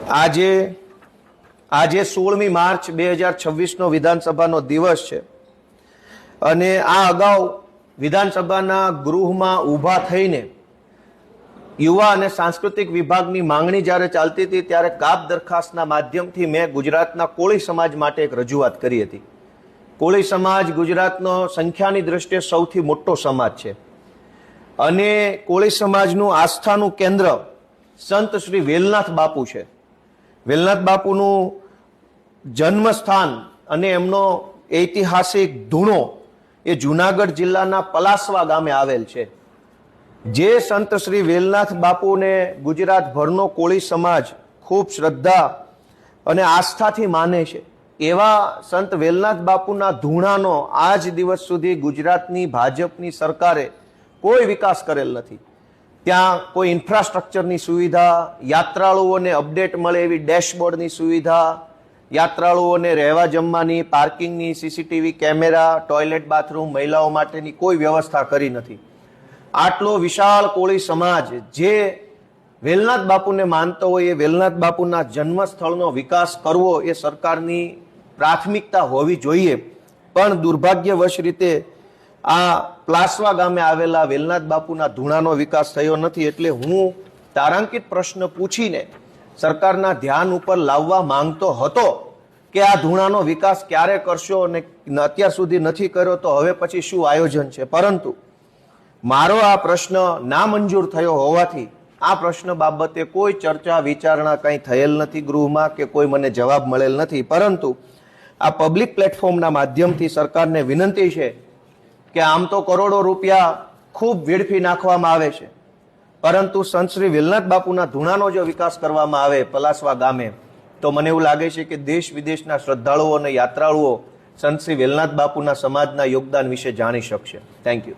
આજે 16મી માર્ચ 2026નો વિધાનસભાનો દિવસ છે અને આ અગાઉ વિધાનસભાના ગૃહમાં ઊભા થઈને યુવા અને સાંસ્કૃતિક વિભાગની માંગણી જ્યારે ચાલતી હતી ત્યારે કાપ દરખાસ્તના માધ્યમથી મેં ગુજરાતના કોળી સમાજ માટે એક રજૂઆત કરી હતી. કોળી સમાજ ગુજરાતનો સંખ્યાની દ્રષ્ટિએ સૌથી મોટો સમાજ છે અને કોળી સમાજનું આસ્થાનું કેન્દ્ર સંત શ્રી વેલનાથ બાપુ છે. વેલનાથ બાપુનું જન્મસ્થાન અને એમનો ઐતિહાસિક ધૂણો એ જુનાગઢ જિલ્લાના પલાસવા ગામે આવેલ છે. જે સંત શ્રી વેલનાથ બાપુને ગુજરાતભરનો કોળી સમાજ ખૂબ શ્રદ્ધા અને આસ્થાથી માને છે, એવા સંત વેલનાથ બાપુના ધૂણાનો આજ દિવસ સુધી ગુજરાતની ભાજપની સરકારે કોઈ વિકાસ કરેલ નથી. ત્યાં કોઈ ઇન્ફ્રાસ્ટ્રક્ચરની સુવિધા, યાત્રાળુઓને અપડેટ મળે એવી ડેશબોર્ડની સુવિધા, યાત્રાળુઓને રહેવા જમવાની, પાર્કિંગની, સીસીટીવી કેમેરા, ટોયલેટ બાથરૂમ, મહિલાઓ માટેની કોઈ વ્યવસ્થા કરી નથી. આટલો વિશાળ કોળી સમાજ જે વેલનાથ બાપુને માનતો હોય એ વેલનાથ બાપુના જન્મસ્થળનો વિકાસ કરવો એ સરકારની પ્રાથમિકતા હોવી જોઈએ, પણ દુર્ભાગ્યવશ રીતે આ પ્લાસવા ગામે આવેલા વેલનાથ બાપુના ધૂણાનો વિકાસ થયો નથી. એટલે હું તારાંકિત પ્રશ્ન પૂછીને સરકારના ધ્યાન ઉપર લાવવા માંગતો હતો કે આ ધૂણાનો વિકાસ ક્યારે કરશો અને અત્યાર સુધી નથી કર્યો તો હવે પછી શું આયોજન છે. પરંતુ મારો આ પ્રશ્ન નામંજૂર થયો હોવાથી આ પ્રશ્ન બાબતે કોઈ ચર્ચા વિચારણા કંઈ થયેલ નથી ગૃહમાં કે કોઈ મને જવાબ મળેલ નથી. પરંતુ આ પબ્લિક પ્લેટફોર્મના માધ્યમથી સરકારને વિનંતી છે કે આમ તો કરોડો રૂપિયા ખૂબ વેડફી નાખવામાં આવે છે, પરંતુ સંત શ્રી વેલનાથ બાપુના ધૂણાનો જો વિકાસ કરવામાં આવે પલાસવા ગામે તો મને એવું લાગે છે કે દેશ વિદેશના શ્રદ્ધાળુઓ અને યાત્રાળુઓ સંત શ્રી વેલનાથ બાપુના સમાજના યોગદાન વિશે જાણી શકશે. Thank you.